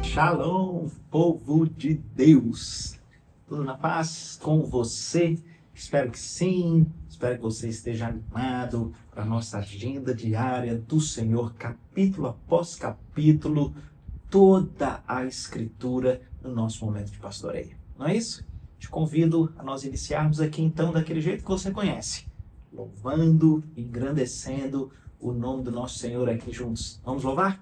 Shalom, povo de Deus! Tudo na paz com você? Espero que sim, espero que você esteja animado para a nossa agenda diária do Senhor, capítulo após capítulo, toda a Escritura no nosso momento de pastoreio. Não é isso? Te convido a nós iniciarmos aqui então daquele jeito que você conhece, louvando, engrandecendo o nome do nosso Senhor aqui juntos. Vamos louvar?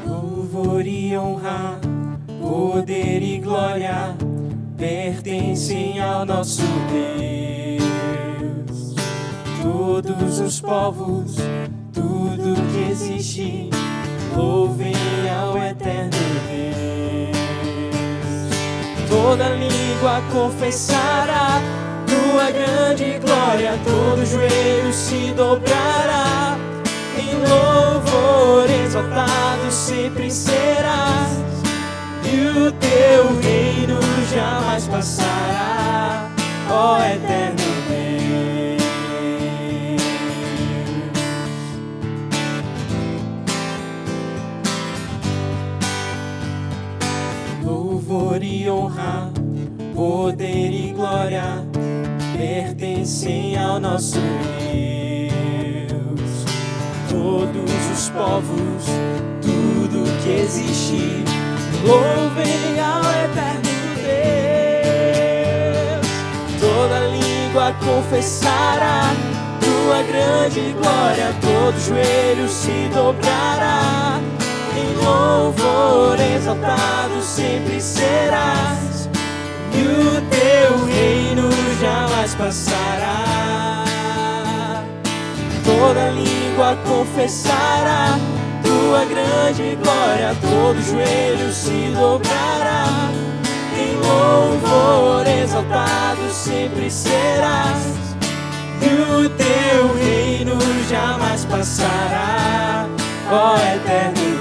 Louvor e honra, poder e glória pertencem ao nosso Deus. Todos os povos, tudo que existe, louvem ao eterno Deus. Toda língua confessará tua grande glória, todo joelho se dobrará. Em louvor exaltado sempre serás, e o teu reino jamais passará, ó eterno Deus. Louvor e honra, poder e glória pertencem ao nosso Deus. Todos os povos, tudo que existe, louvem ao eterno Deus. Toda língua confessará tua grande glória, todo joelho se dobrará. Em louvor exaltado sempre serás, e o teu reino jamais passará. Toda língua confessará tua grande glória, todo joelho se dobrará. Em louvor exaltado sempre serás, e o teu reino jamais passará, ó eterno Deus.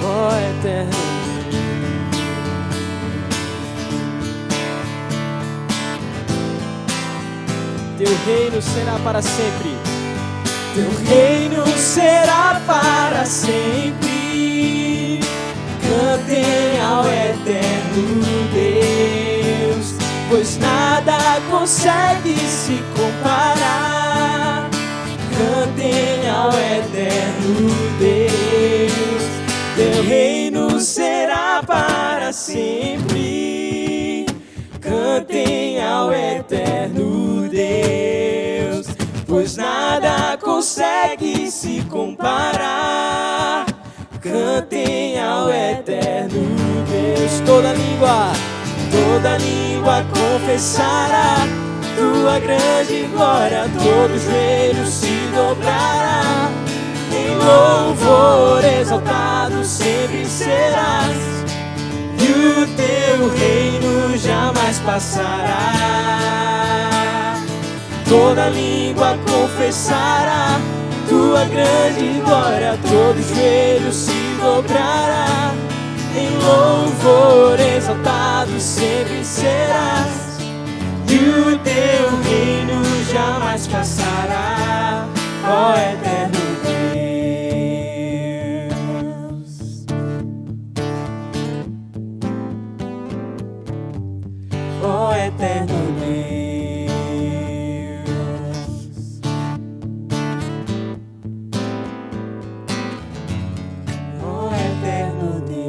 Ó eterno Deus. Teu reino será para sempre. Teu reino será para sempre. Cantem ao eterno Deus, pois nada consegue se comparar. Cantem ao eterno Deus. Teu reino será para sempre. Cantem ao eterno Deus, pois nada consegue se comparar. Cantem ao eterno Deus. Toda língua confessará tua grande glória, todo joelho se dobrará. Em louvor exaltado sempre serás, e o teu reino jamais passará. Toda língua confessará tua grande glória, todo joelho se dobrará. Em louvor exaltado sempre serás, e o teu reino jamais passará, ó eterno Deus. Ó eterno Deus. Ó eterno Deus.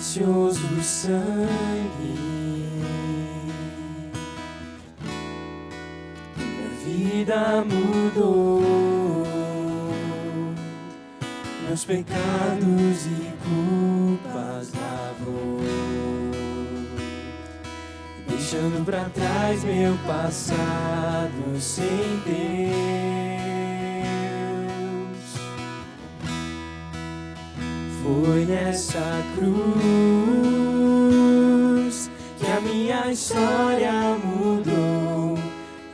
Precioso sangue, minha vida mudou. meus pecados e culpas lavou, deixando pra trás meu passado sem Deus. Foi nessa cruz que a minha história mudou,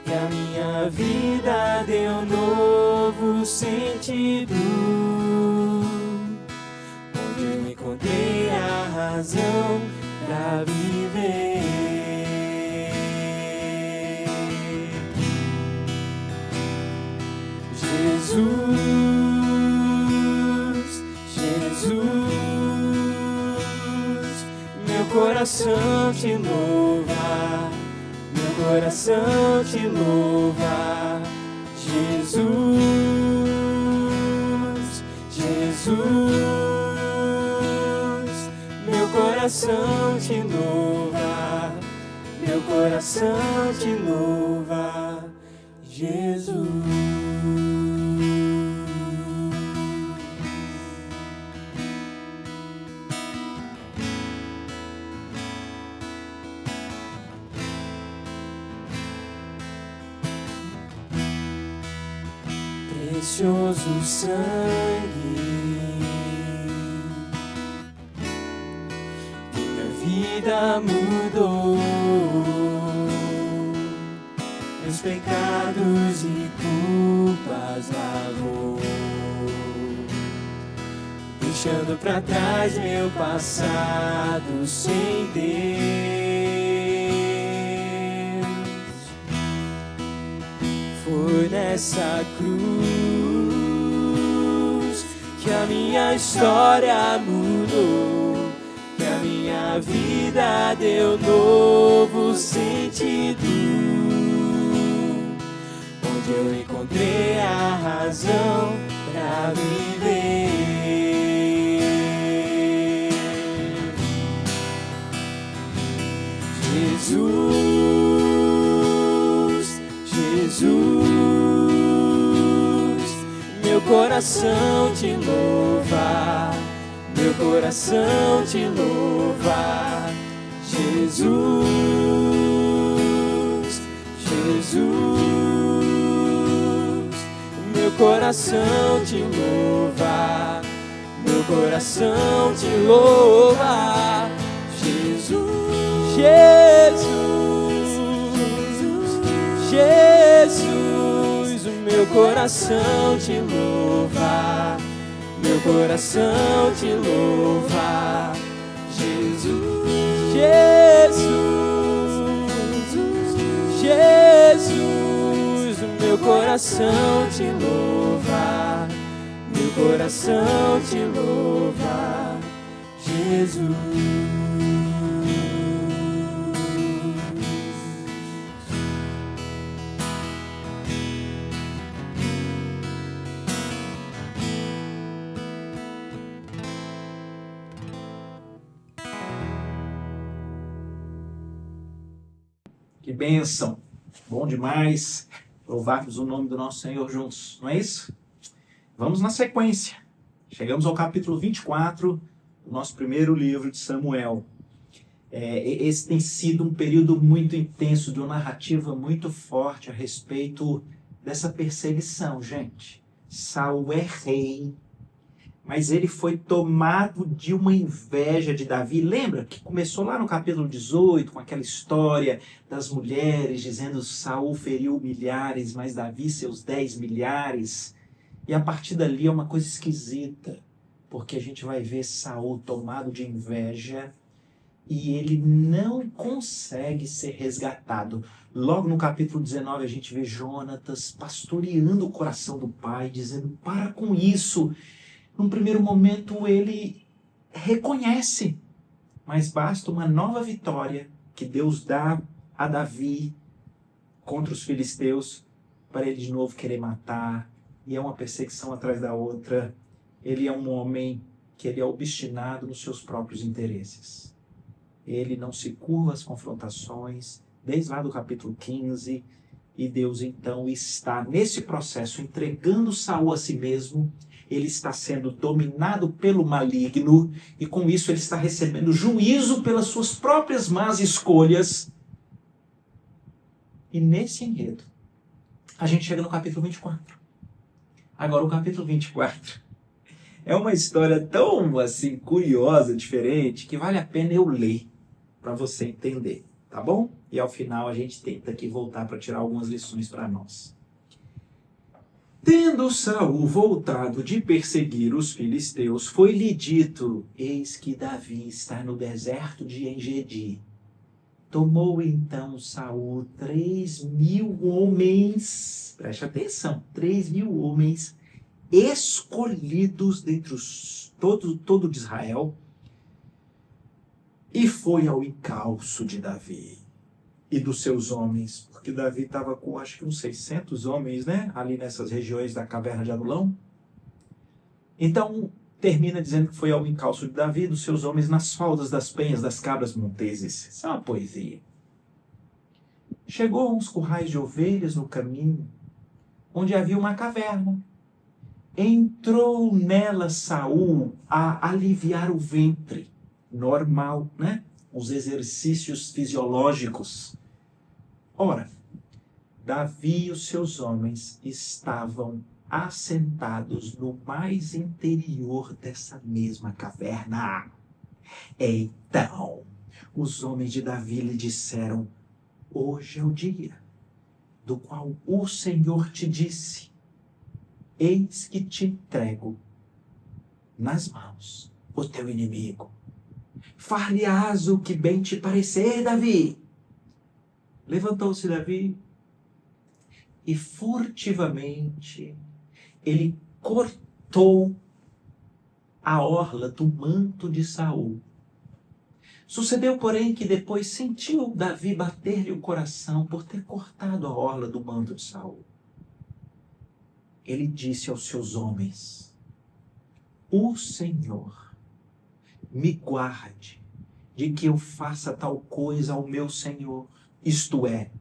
que a minha vida deu novo sentido, onde eu encontrei a razão pra viver. Jesus, Jesus, meu coração te louva, meu coração te louva. Jesus, Jesus, meu coração te louva, meu coração te louva, Jesus. Precioso sangue, minha vida mudou, meus pecados e culpas lavou, deixando pra trás meu passado sem Deus. Foi nessa cruz que a minha história mudou, que a minha vida deu novo sentido, onde eu encontrei a razão pra viver. Jesus, Jesus, meu coração te louva, meu coração te louva. Jesus, Jesus, meu coração te louva, meu coração te louva. Jesus, Jesus, Jesus, o meu coração te louva, meu coração te louva. Jesus, Jesus, Jesus, o meu coração te louva, meu coração te louva, Jesus. Que bênção! Bom demais louvarmos o nome do nosso Senhor juntos, não é isso? Vamos na sequência. Chegamos ao capítulo 24 do nosso primeiro livro de Samuel. Esse tem sido um período muito intenso, de uma narrativa muito forte a respeito dessa perseguição, gente. Saul é rei, mas ele foi tomado de uma inveja de Davi. Lembra que começou lá no capítulo 18, com aquela história das mulheres dizendo Saul feriu milhares, mas Davi seus 10 milhares. E a partir dali é uma coisa esquisita, porque a gente vai ver Saul tomado de inveja e ele não consegue ser resgatado. Logo no capítulo 19 a gente vê Jonatas pastoreando o coração do pai, dizendo, para com isso. Num primeiro momento ele reconhece, mas basta uma nova vitória que Deus dá a Davi contra os filisteus para ele de novo querer matar, e é uma perseguição atrás da outra. Ele é um homem que ele é obstinado nos seus próprios interesses. Ele não se curva às confrontações, desde lá do capítulo 15, e Deus então está nesse processo entregando Saul a si mesmo, ele está sendo dominado pelo maligno e com isso ele está recebendo juízo pelas suas próprias más escolhas. E nesse enredo, a gente chega no capítulo 24. Agora, o capítulo 24 é uma história tão assim curiosa, diferente, que vale a pena eu ler para você entender, tá bom? E ao final a gente tenta aqui voltar para tirar algumas lições para nós. Tendo Saul voltado de perseguir os filisteus, foi-lhe dito: eis que Davi está no deserto de En-Gedi. Tomou então Saul 3.000 homens, preste atenção, 3.000 homens escolhidos dentre todo de Israel, e foi ao encalço de Davi e dos seus homens, porque Davi estava com acho que uns 600 homens, né, ali nessas regiões da caverna de Adulão. Então termina dizendo que foi ao encalço de Davi e dos seus homens nas faldas das penhas das cabras monteses. Isso é uma poesia. Chegou a uns currais de ovelhas no caminho, onde havia uma caverna. Entrou nela Saul a aliviar o ventre. Normal, né? Os exercícios fisiológicos. Ora, Davi e os seus homens estavam assentados no mais interior dessa mesma caverna. Então, os homens de Davi lhe disseram: hoje é o dia do qual o Senhor te disse: eis que te entrego nas mãos o teu inimigo. Far-lhe-ás o que bem te parecer, Davi. Levantou-se Davi e furtivamente ele cortou a orla do manto de Saul. Sucedeu, porém, que depois sentiu Davi bater-lhe o coração por ter cortado a orla do manto de Saul. Ele disse aos seus homens: o Senhor me guarde de que eu faça tal coisa ao meu Senhor, isto é,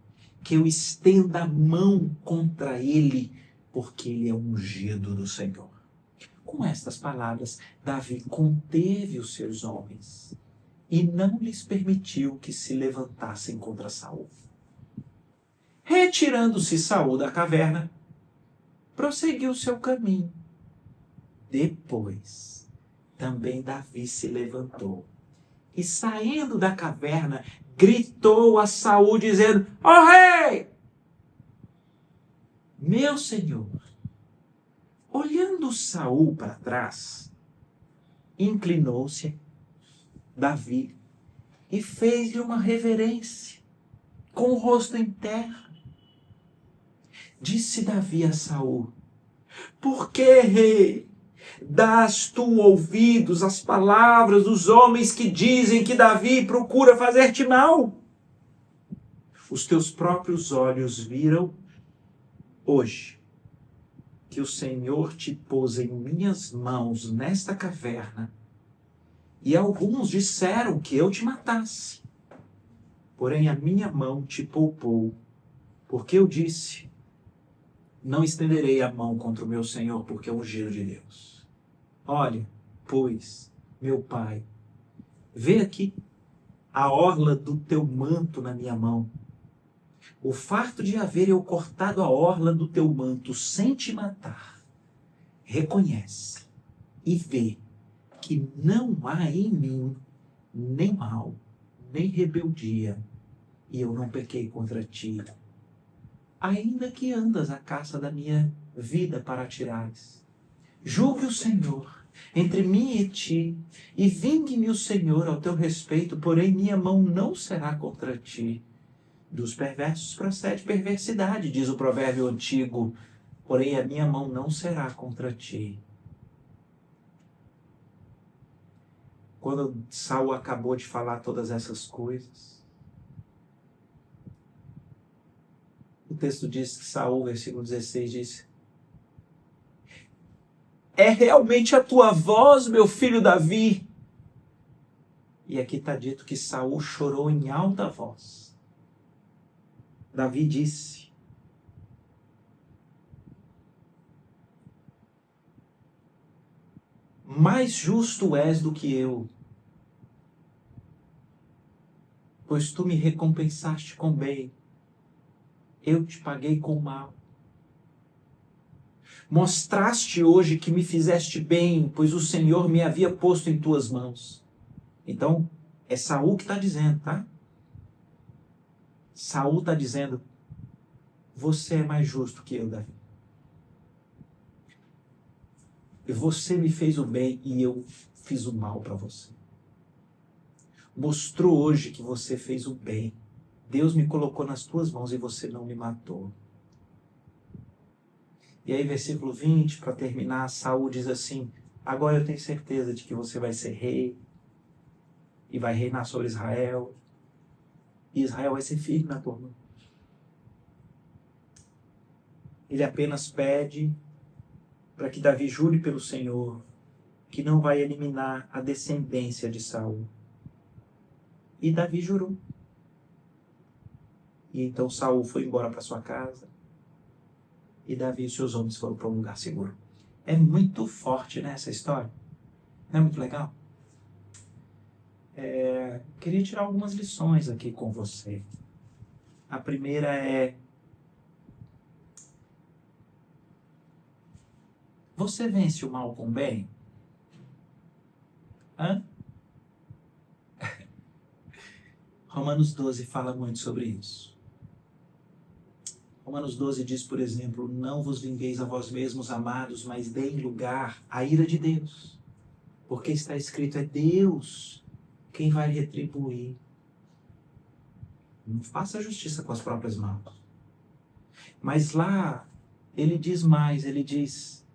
que eu estenda a mão contra ele, porque ele é ungido do Senhor. Com estas palavras, Davi conteve os seus homens e não lhes permitiu que se levantassem contra Saul. Retirando-se Saul da caverna, prosseguiu seu caminho. Depois, também Davi se levantou e, saindo da caverna, gritou a Saul, dizendo: ó rei, meu senhor. Olhando Saul para trás, inclinou-se Davi e fez-lhe uma reverência, com o rosto em terra. Disse Davi a Saul: por que, rei, dás tu ouvidos às palavras dos homens que dizem que Davi procura fazer-te mal? Os teus próprios olhos viram hoje que o Senhor te pôs em minhas mãos nesta caverna, e alguns disseram que eu te matasse. Porém a minha mão te poupou, porque eu disse: não estenderei a mão contra o meu Senhor, porque é ungido de Deus. Olha, pois, meu pai, vê aqui a orla do teu manto na minha mão. O fato de haver eu cortado a orla do teu manto sem te matar, reconhece e vê que não há em mim nem mal, nem rebeldia, e eu não pequei contra ti. Ainda que andas à caça da minha vida para atirares, julgue o Senhor entre mim e ti, e vingue-me o Senhor ao teu respeito, porém minha mão não será contra ti. Dos perversos procede perversidade, diz o provérbio antigo, porém a minha mão não será contra ti. Quando Saul acabou de falar todas essas coisas, o texto diz que Saul, versículo 16, diz: é realmente a tua voz, meu filho Davi? E aqui está dito que Saul chorou em alta voz. Davi disse: mais justo és do que eu, pois tu me recompensaste com bem, eu te paguei com mal. Mostraste hoje que me fizeste bem, pois o Senhor me havia posto em tuas mãos. Então, é Saul que está dizendo, tá? Saul está dizendo, você é mais justo que eu, Davi. Você me fez o bem e eu fiz o mal para você. Mostrou hoje que você fez o bem. Deus me colocou nas tuas mãos e você não me matou. E aí, versículo 20, para terminar, Saul diz assim, agora eu tenho certeza de que você vai ser rei e vai reinar sobre Israel. E Israel vai ser firme na tua mão. Ele apenas pede para que Davi jure pelo Senhor que não vai eliminar a descendência de Saul. E Davi jurou. E então Saul foi embora para sua casa. E Davi e seus homens foram para um lugar seguro. É muito forte, né, essa história? Não é muito legal? Queria tirar algumas lições aqui com você. A primeira é: você vence o mal com o bem? Hã? Romanos 12 fala muito sobre isso. Romanos 12 diz, por exemplo, não vos vingueis a vós mesmos, amados, mas deem lugar à ira de Deus. Porque está escrito, é Deus quem vai retribuir. Não faça justiça com as próprias mãos. Mas lá, ele diz mais, ele diz,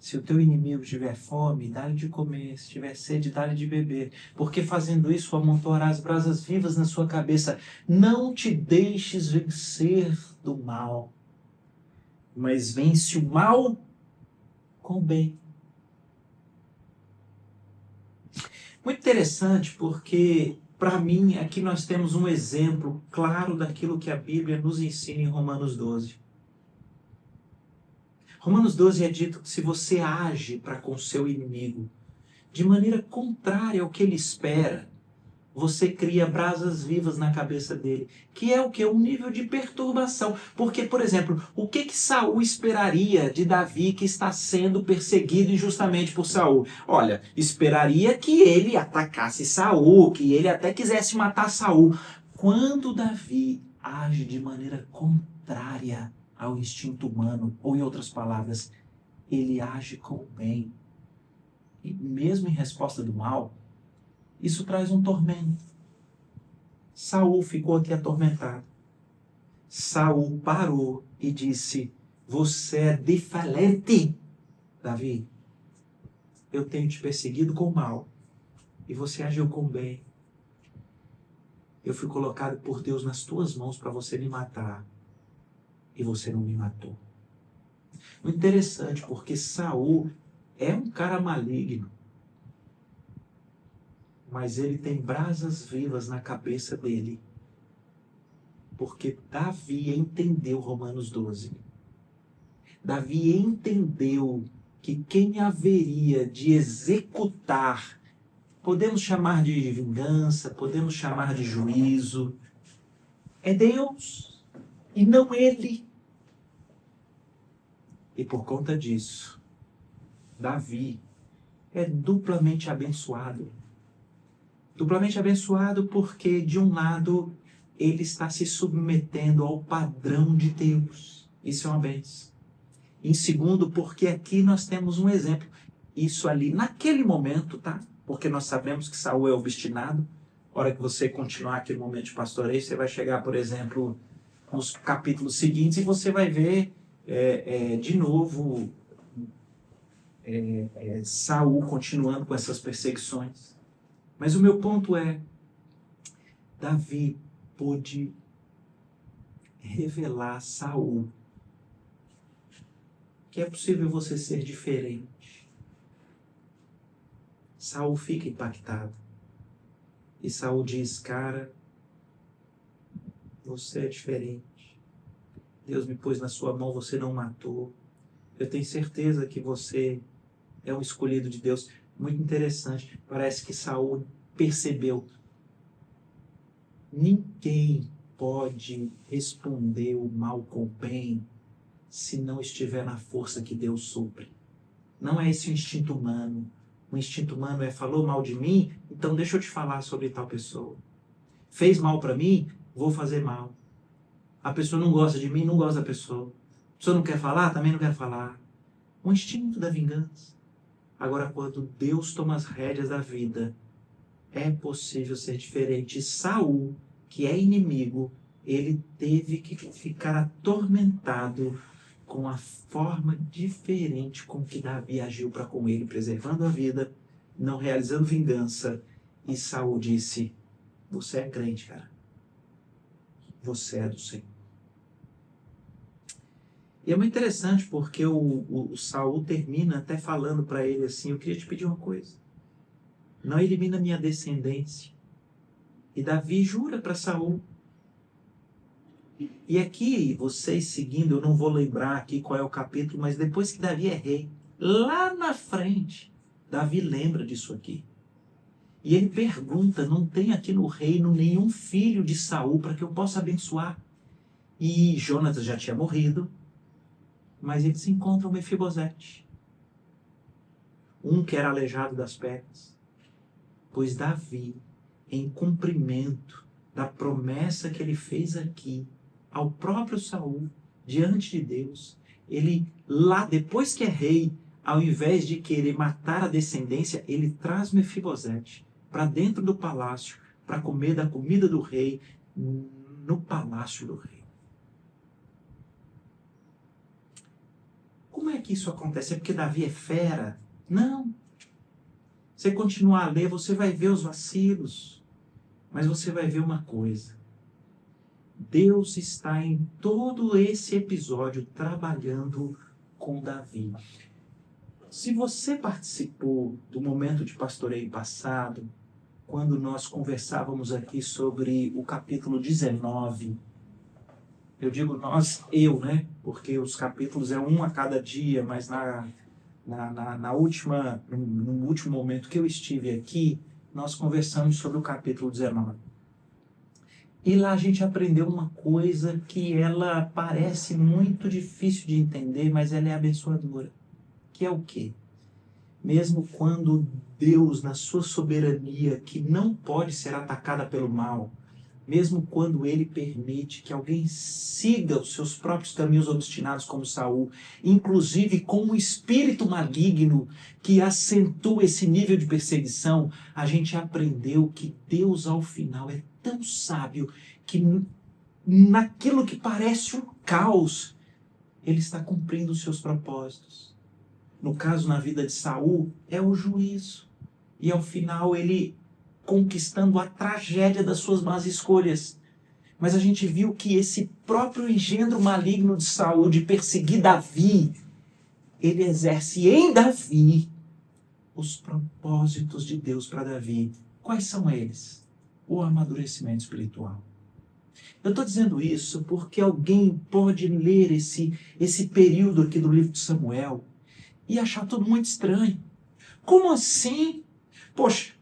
se o teu inimigo tiver fome, dá-lhe de comer, se tiver sede, dá-lhe de beber, porque fazendo isso amontoarás brasas vivas na sua cabeça. Não te deixes vencer do mal, mas vence o mal com o bem. Muito interessante, porque para mim aqui nós temos um exemplo claro daquilo que a Bíblia nos ensina em Romanos 12. Romanos 12 é dito que se você age para com seu inimigo de maneira contrária ao que ele espera, você cria brasas vivas na cabeça dele, que é o que? Um nível de perturbação. Porque, por exemplo, o que Saul esperaria de Davi que está sendo perseguido injustamente por Saul? Olha, esperaria que ele atacasse Saul, que ele até quisesse matar Saul. Quando Davi age de maneira contrária ao instinto humano, ou em outras palavras, ele age com o bem. E mesmo em resposta do mal, isso traz um tormento. Saul ficou aqui atormentado. Saul parou e disse, você é diferente, Davi. Eu tenho te perseguido com o mal e você agiu com o bem. Eu fui colocado por Deus nas tuas mãos para você me matar e você não me matou. Muito interessante, porque Saul é um cara maligno, mas ele tem brasas vivas na cabeça dele, porque Davi entendeu Romanos 12. Davi entendeu que quem haveria de executar, podemos chamar de vingança, podemos chamar de juízo, é Deus e não ele. E por conta disso, Davi é duplamente abençoado. Duplamente abençoado porque, de um lado, ele está se submetendo ao padrão de Deus. Isso é uma bênção. Em segundo, porque aqui nós temos um exemplo. Isso ali, naquele momento, tá? Porque nós sabemos que Saul é obstinado. A hora que você continuar aqui no momento de pastoreio, você vai chegar, por exemplo, nos capítulos seguintes e você vai ver de novo Saul continuando com essas perseguições. Mas o meu ponto é, Davi pôde revelar a Saul que é possível você ser diferente. Saul fica impactado. E Saul diz, cara, você é diferente. Deus me pôs na sua mão, você não matou. Eu tenho certeza que você é um escolhido de Deus. Muito interessante. Parece que Saul percebeu. Ninguém pode responder o mal com o bem se não estiver na força que Deus supre. Não é esse o instinto humano. O instinto humano é: falou mal de mim, então deixa eu te falar sobre tal pessoa. Fez mal para mim, vou fazer mal. A pessoa não gosta de mim, não gosta da pessoa. A pessoa não quer falar, também não quer falar. O instinto da vingança. Agora, quando Deus toma as rédeas da vida, é possível ser diferente. Saul, que é inimigo, ele teve que ficar atormentado com a forma diferente com que Davi agiu para com ele, preservando a vida, não realizando vingança. E Saul disse: você é crente, cara. Você é do Senhor. E é muito interessante porque o Saul termina até falando para ele assim: eu queria te pedir uma coisa. Não elimina minha descendência. E Davi jura para Saul. E aqui, vocês seguindo, eu não vou lembrar aqui qual é o capítulo, mas depois que Davi é rei, lá na frente, Davi lembra disso aqui. E ele pergunta: não tem aqui no reino nenhum filho de Saul para que eu possa abençoar? E Jonatas já tinha morrido, mas eles encontram Mefibosete, um que era aleijado das pernas. Pois Davi, em cumprimento da promessa que ele fez aqui ao próprio Saul, diante de Deus, ele lá, depois que é rei, ao invés de querer matar a descendência, ele traz Mefibosete para dentro do palácio, para comer da comida do rei, no palácio do rei. Como é que isso acontece? É porque Davi é fera? Não. Você continuar a ler, você vai ver os vacilos, mas você vai ver uma coisa. Deus está em todo esse episódio trabalhando com Davi. Se você participou do momento de pastoreio passado, quando nós conversávamos aqui sobre o capítulo 19, eu digo nós, né? Porque os capítulos é um a cada dia, mas no último momento que eu estive aqui, nós conversamos sobre o capítulo 19. E lá a gente aprendeu uma coisa que ela parece muito difícil de entender, mas ela é abençoadora. Que é o quê? Mesmo quando Deus, na sua soberania, que não pode ser atacada pelo mal, mesmo quando ele permite que alguém siga os seus próprios caminhos obstinados como Saul, inclusive com um espírito maligno que acentua esse nível de perseguição, a gente aprendeu que Deus ao final é tão sábio que naquilo que parece um caos, ele está cumprindo os seus propósitos. No caso, na vida de Saul, é o juízo. E ao final ele conquistando a tragédia das suas más escolhas. Mas a gente viu que esse próprio engendro maligno de Saul, de perseguir Davi, ele exerce em Davi os propósitos de Deus para Davi. Quais são eles? O amadurecimento espiritual. Eu estou dizendo isso porque alguém pode ler esse período aqui do livro de Samuel e achar tudo muito estranho. Como assim? Poxa,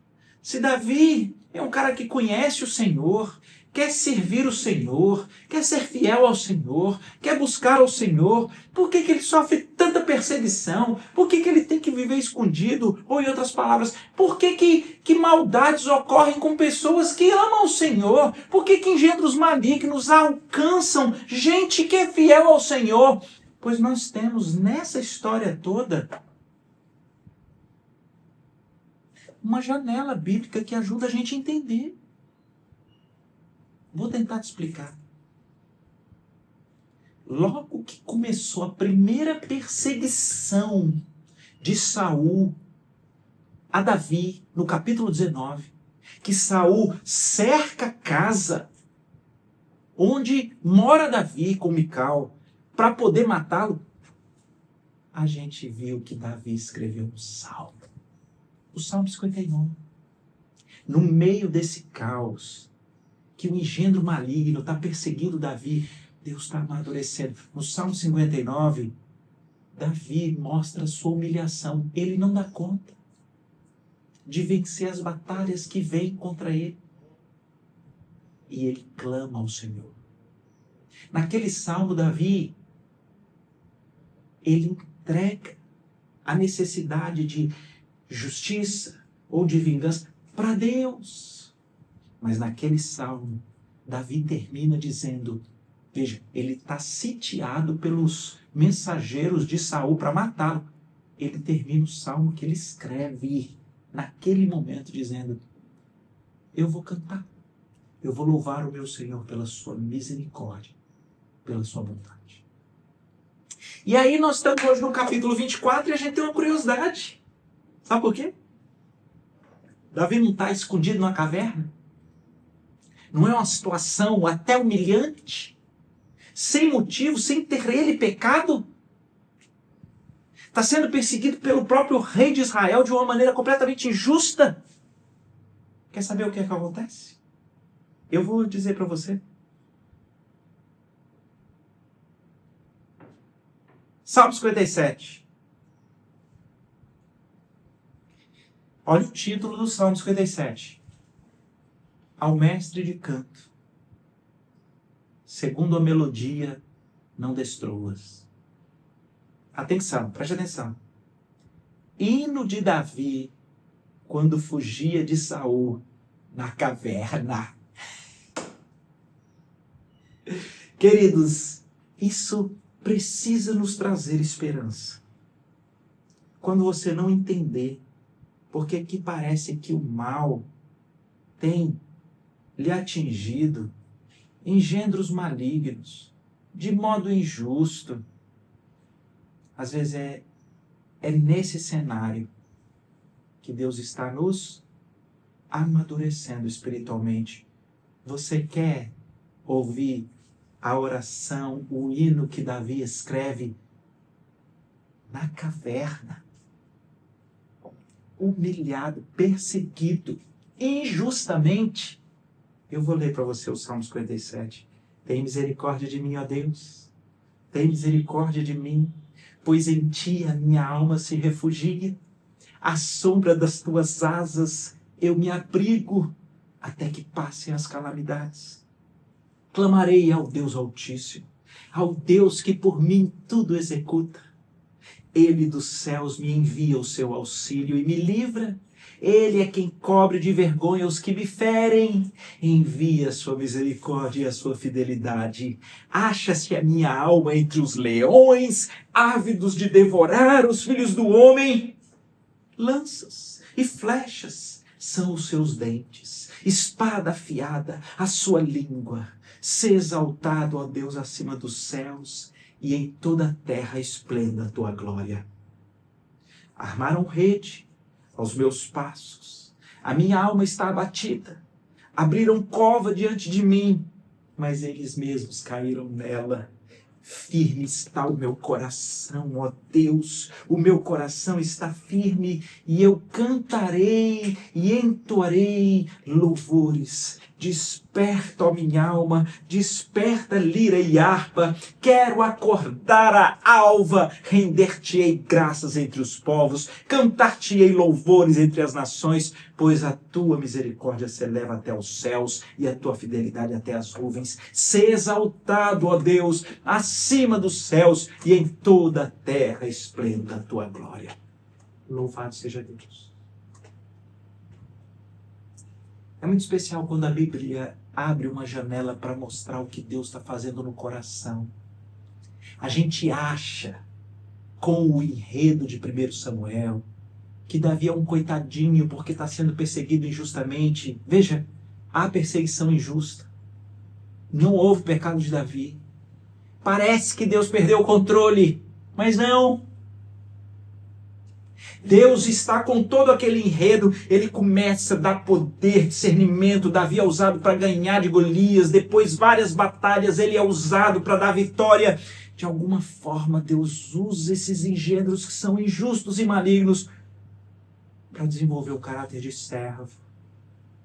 se Davi é um cara que conhece o Senhor, quer servir o Senhor, quer ser fiel ao Senhor, quer buscar ao Senhor, por que ele sofre tanta perseguição? Por que ele tem que viver escondido? Ou, em outras palavras, por que maldades ocorrem com pessoas que amam o Senhor? Por que engendros malignos alcançam gente que é fiel ao Senhor? Pois nós temos nessa história toda uma janela bíblica que ajuda a gente a entender. Vou tentar te explicar. Logo que começou a primeira perseguição de Saul a Davi, no capítulo 19, que Saul cerca a casa onde mora Davi com Mical para poder matá-lo, a gente viu que Davi escreveu um salmo. O Salmo 59. No meio desse caos, que o engendro maligno está perseguindo Davi, Deus está amadurecendo. No Salmo 59, Davi mostra sua humilhação. Ele não dá conta de vencer as batalhas que vêm contra ele. E ele clama ao Senhor. Naquele salmo, Davi, ele entrega a necessidade de justiça ou de vingança para Deus. Mas naquele salmo, Davi termina dizendo, veja, ele está sitiado pelos mensageiros de Saul para matá-lo. Ele termina o salmo que ele escreve naquele momento dizendo, eu vou cantar, eu vou louvar o meu Senhor pela sua misericórdia, pela sua bondade. E aí nós estamos hoje no capítulo 24 e a gente tem uma curiosidade. Sabe por quê? Davi não está escondido numa caverna? Não é uma situação até humilhante? Sem motivo, sem ter ele pecado? Está sendo perseguido pelo próprio rei de Israel de uma maneira completamente injusta? Quer saber o que é que acontece? Eu vou dizer para você. Salmo 57. Olha o título do Salmo 57. Ao mestre de canto, segundo a melodia, não destruas. Atenção, preste atenção. Hino de Davi, quando fugia de Saul na caverna. Queridos, isso precisa nos trazer esperança. Quando você não entender porque que parece que o mal tem lhe atingido engendros malignos, de modo injusto. Às vezes é nesse cenário que Deus está nos amadurecendo espiritualmente. Você quer ouvir a oração, o hino que Davi escreve na caverna, humilhado, perseguido, injustamente? Eu vou ler para você o Salmo 57. Tem misericórdia de mim, ó Deus. Tem misericórdia de mim, pois em ti a minha alma se refugia. À sombra das tuas asas eu me abrigo, até que passem as calamidades. Clamarei ao Deus Altíssimo, ao Deus que por mim tudo executa. Ele dos céus me envia o seu auxílio e me livra. Ele é quem cobre de vergonha os que me ferem. Envia a sua misericórdia e a sua fidelidade. Acha-se a minha alma entre os leões, ávidos de devorar os filhos do homem. Lanças e flechas são os seus dentes, espada afiada a sua língua. Sê exaltado, ó Deus, acima dos céus, e em toda a terra esplenda a tua glória. Armaram rede aos meus passos, a minha alma está abatida. Abriram cova diante de mim, mas eles mesmos caíram nela. Firme está o meu coração, ó Deus, o meu coração está firme, e eu cantarei e entoarei louvores. Desperta, ó minha alma, desperta lira e harpa, quero acordar a alva, render-te-ei graças entre os povos, cantar-te-ei louvores entre as nações, pois a tua misericórdia se eleva até os céus e a tua fidelidade até as nuvens. Sê exaltado, ó Deus, acima dos céus, e em toda a terra esplenda a tua glória. Louvado seja Deus. É muito especial quando a Bíblia abre uma janela para mostrar o que Deus está fazendo no coração. A gente acha, com o enredo de 1 Samuel, que Davi é um coitadinho porque está sendo perseguido injustamente. Veja, há perseguição injusta. Não houve pecado de Davi. Parece que Deus perdeu o controle, mas não. Deus está com todo aquele enredo. Ele começa a dar poder, discernimento. Davi é usado para ganhar de Golias. Depois várias batalhas ele é usado para dar vitória. De alguma forma Deus usa esses engendros que são injustos e malignos para desenvolver o caráter de servo,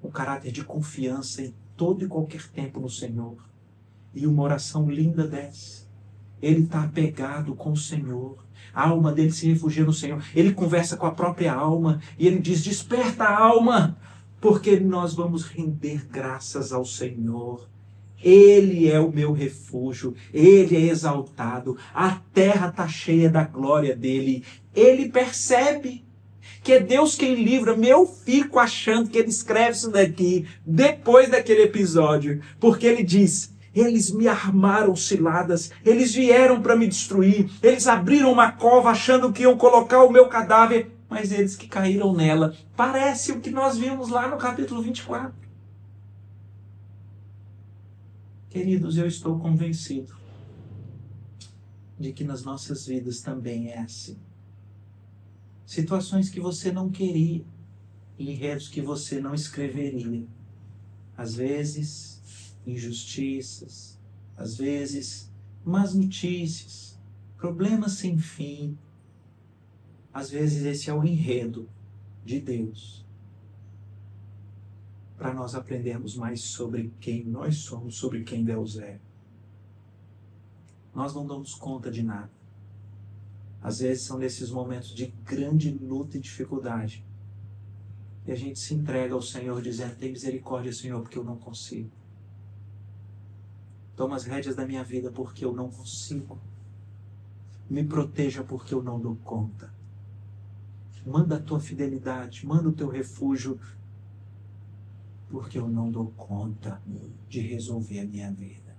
o caráter de confiança em todo e qualquer tempo no Senhor. E uma oração linda desce. Ele está apegado com o Senhor. A alma dele se refugia no Senhor. Ele conversa com a própria alma e ele diz: desperta a alma, porque nós vamos render graças ao Senhor. Ele é o meu refúgio, Ele é exaltado, a terra está cheia da glória dele. Ele percebe que é Deus quem livra. Eu fico achando que ele escreve isso daqui depois daquele episódio, porque ele diz: eles me armaram ciladas, eles vieram para me destruir, eles abriram uma cova achando que iam colocar o meu cadáver, mas eles que caíram nela. Parece o que nós vimos lá no capítulo 24. Queridos, eu estou convencido de que nas nossas vidas também é assim. Situações que você não queria, enredos que você não escreveria. Às vezes, injustiças, às vezes, más notícias, problemas sem fim. Às vezes esse é o enredo de Deus, para nós aprendermos mais sobre quem nós somos, sobre quem Deus é. Nós não damos conta de nada. Às vezes são nesses momentos de grande luta e dificuldade e a gente se entrega ao Senhor dizendo: tem misericórdia, Senhor, porque eu não consigo. Toma as rédeas da minha vida porque eu não consigo. Me proteja porque eu não dou conta. Manda a tua fidelidade, manda o teu refúgio, porque eu não dou conta de resolver a minha vida.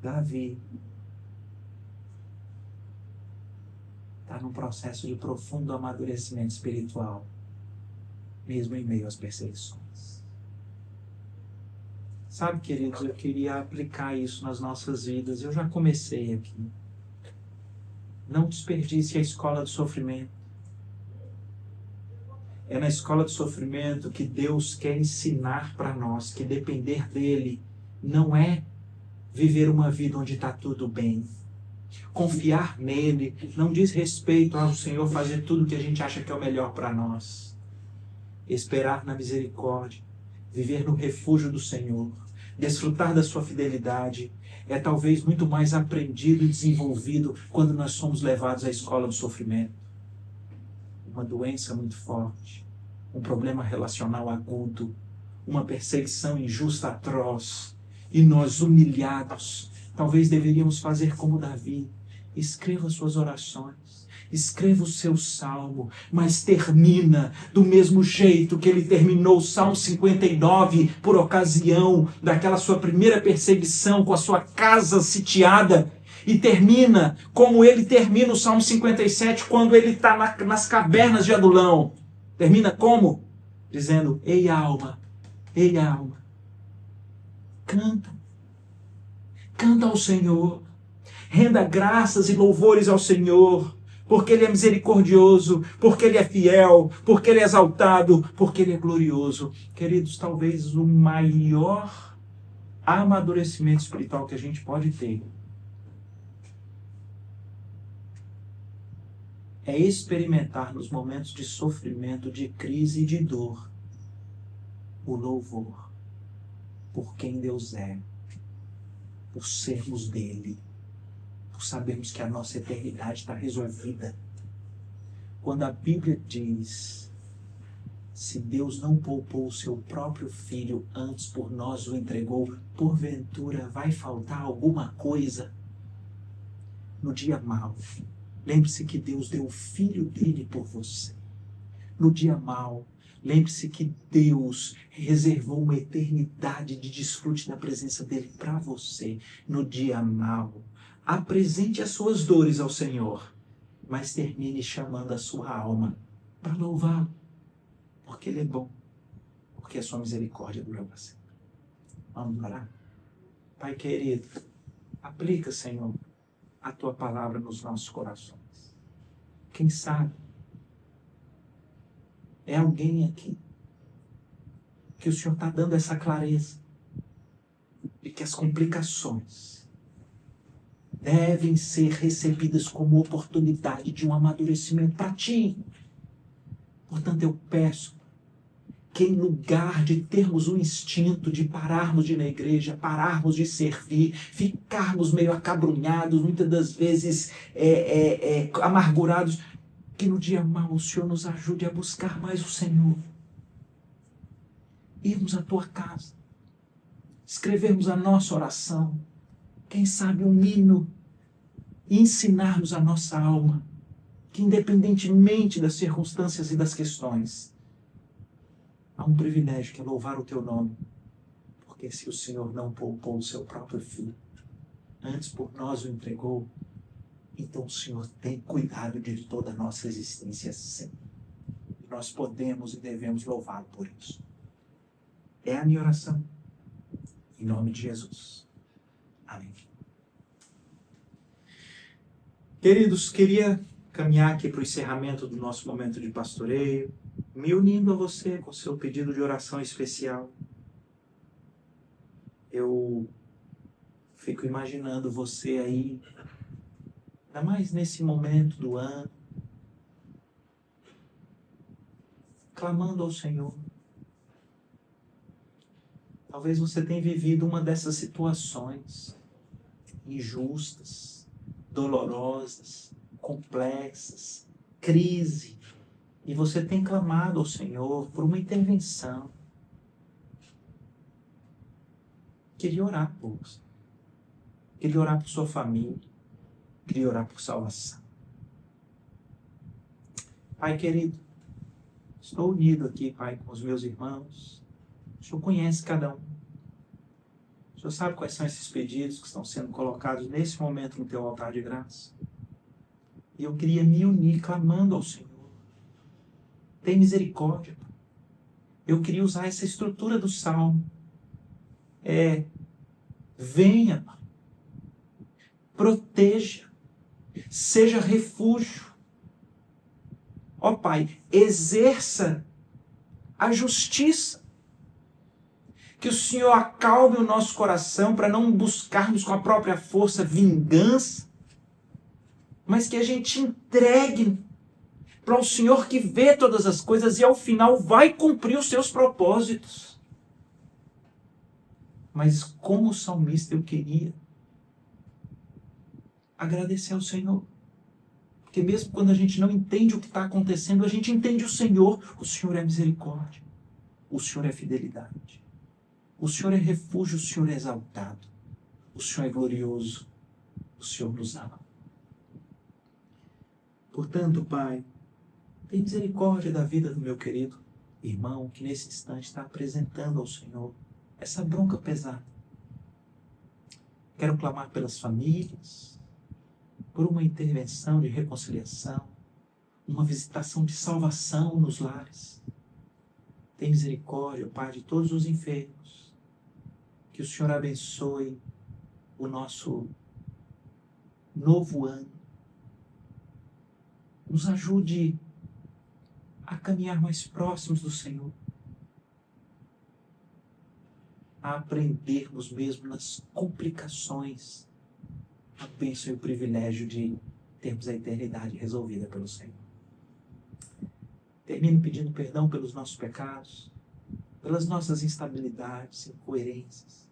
Davi está num processo de profundo amadurecimento espiritual, mesmo em meio às perseguições. Sabe, queridos, eu queria aplicar isso nas nossas vidas. Eu já comecei aqui. Não desperdice a escola do sofrimento. É na escola do sofrimento que Deus quer ensinar para nós que depender dele não é viver uma vida onde está tudo bem. Confiar nele não diz respeito ao Senhor fazer tudo o que a gente acha que é o melhor para nós. Esperar na misericórdia, viver no refúgio do Senhor, desfrutar da sua fidelidade, é talvez muito mais aprendido e desenvolvido quando nós somos levados à escola do sofrimento. Uma doença muito forte, um problema relacional agudo, uma perseguição injusta atroz, e nós humilhados, talvez deveríamos fazer como Davi: escreva suas orações, escreva o seu salmo, mas termina do mesmo jeito que ele terminou o Salmo 59 por ocasião daquela sua primeira perseguição com a sua casa sitiada. E termina como ele termina o Salmo 57 quando ele está nas cavernas de Adulão. Termina como? Dizendo: ei alma, canta. Canta ao Senhor. Renda graças e louvores ao Senhor, porque Ele é misericordioso, porque Ele é fiel, porque Ele é exaltado, porque Ele é glorioso. Queridos, talvez o maior amadurecimento espiritual que a gente pode ter é experimentar nos momentos de sofrimento, de crise e de dor, o louvor por quem Deus é, por sermos dele, por sabermos que a nossa eternidade está resolvida. Quando a Bíblia diz: se Deus não poupou o seu próprio filho, antes por nós o entregou, porventura vai faltar alguma coisa? No dia mau, lembre-se que Deus deu o filho dele por você. No dia mau, lembre-se que Deus reservou uma eternidade de desfrute da presença dele para você. No dia mau, apresente as suas dores ao Senhor, mas termine chamando a sua alma para louvá-lo, porque Ele é bom, porque a sua misericórdia dura para sempre. Vamos orar? Pai querido, aplica, Senhor, a Tua palavra nos nossos corações. Quem sabe é alguém aqui que o Senhor está dando essa clareza de que as complicações devem ser recebidas como oportunidade de um amadurecimento para ti. Portanto, eu peço que em lugar de termos o instinto de pararmos de ir na igreja, pararmos de servir, ficarmos meio acabrunhados, muitas das vezes amargurados, que no dia mau o Senhor nos ajude a buscar mais o Senhor. Irmos à tua casa, escrevermos a nossa oração, quem sabe um hino, e ensinarmos a nossa alma que, independentemente das circunstâncias e das questões, há um privilégio que é louvar o teu nome, porque se o Senhor não poupou o seu próprio filho, antes por nós o entregou, então o Senhor tem cuidado de toda a nossa existência sim. E nós podemos e devemos louvá-lo por isso. É a minha oração. Em nome de Jesus. Amém. Queridos, queria caminhar aqui para o encerramento do nosso momento de pastoreio, me unindo a você com o seu pedido de oração especial. Eu fico imaginando você aí, ainda mais nesse momento do ano, clamando ao Senhor. Talvez você tenha vivido uma dessas situações injustas, dolorosas, complexas, crise, e você tem clamado ao Senhor por uma intervenção. Queria orar por você. Queria orar por sua família. Queria orar por salvação. Pai querido, estou unido aqui, Pai, com os meus irmãos. O Senhor conhece cada um. O Senhor sabe quais são esses pedidos que estão sendo colocados nesse momento no teu altar de graça. E eu queria me unir clamando ao Senhor. Tem misericórdia, Pai. Eu queria usar essa estrutura do salmo. Venha, Pai. Proteja. Seja refúgio. Ó Pai, exerça a justiça. Que o Senhor acalme o nosso coração para não buscarmos com a própria força vingança, mas que a gente entregue para o Senhor que vê todas as coisas e ao final vai cumprir os seus propósitos. Mas como salmista eu queria agradecer ao Senhor. Porque mesmo quando a gente não entende o que está acontecendo, a gente entende o Senhor. O Senhor é misericórdia. O Senhor é fidelidade. O Senhor é refúgio, o Senhor é exaltado. O Senhor é glorioso. O Senhor nos ama. Portanto, Pai, tem misericórdia da vida do meu querido irmão que nesse instante está apresentando ao Senhor essa bronca pesada. Quero clamar pelas famílias, por uma intervenção de reconciliação, uma visitação de salvação nos lares. Tem misericórdia, Pai, de todos os enfermos. Que o Senhor abençoe o nosso novo ano. Nos ajude a caminhar mais próximos do Senhor. A aprendermos mesmo nas complicações a bênção e o privilégio de termos a eternidade resolvida pelo Senhor. Termino pedindo perdão pelos nossos pecados, pelas nossas instabilidades, incoerências.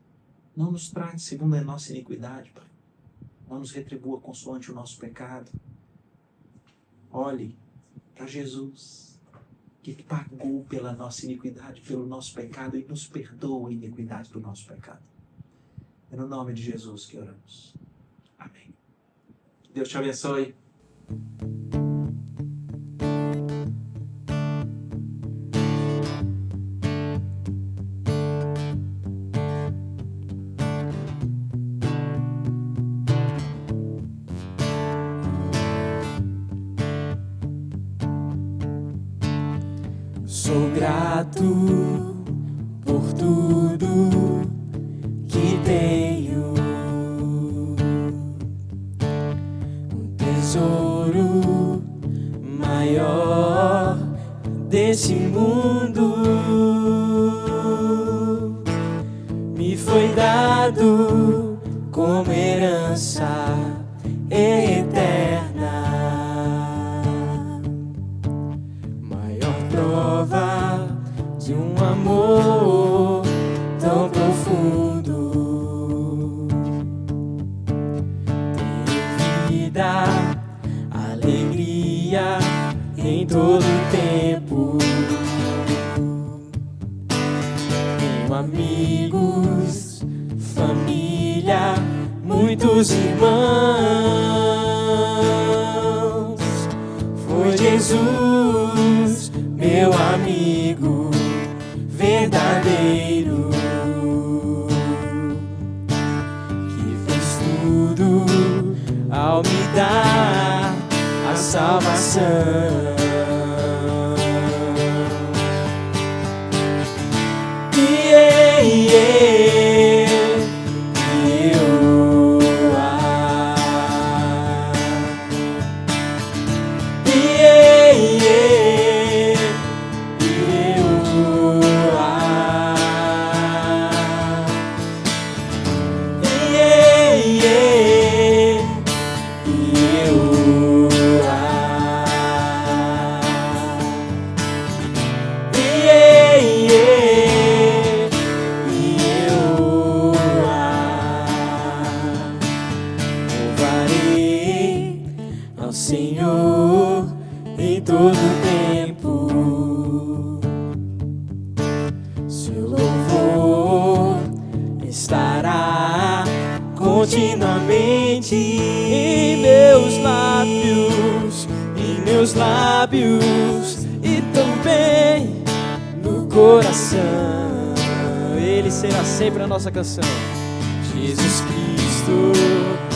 Não nos trate segundo a nossa iniquidade, Pai. Não nos retribua consoante o nosso pecado. Olhe para Jesus, que pagou pela nossa iniquidade, pelo nosso pecado e nos perdoa a iniquidade do nosso pecado. É no nome de Jesus que oramos. Amém. Deus te abençoe. Sou grato por tudo que tenho, um tesouro maior desse mundo me foi dado como herança eterna. Prova de um dia, em todo tempo. Tenho amigos, família, muitos irmãos. Foi Jesus, meu amigo verdadeiro, que fez tudo ao me dar a salvação. Louvarei ao Senhor em todo tempo. Seu louvor estará continuamente em meus lábios e também no coração. Ele será sempre a nossa canção. Jesus Cristo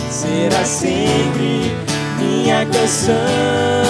será sempre minha canção.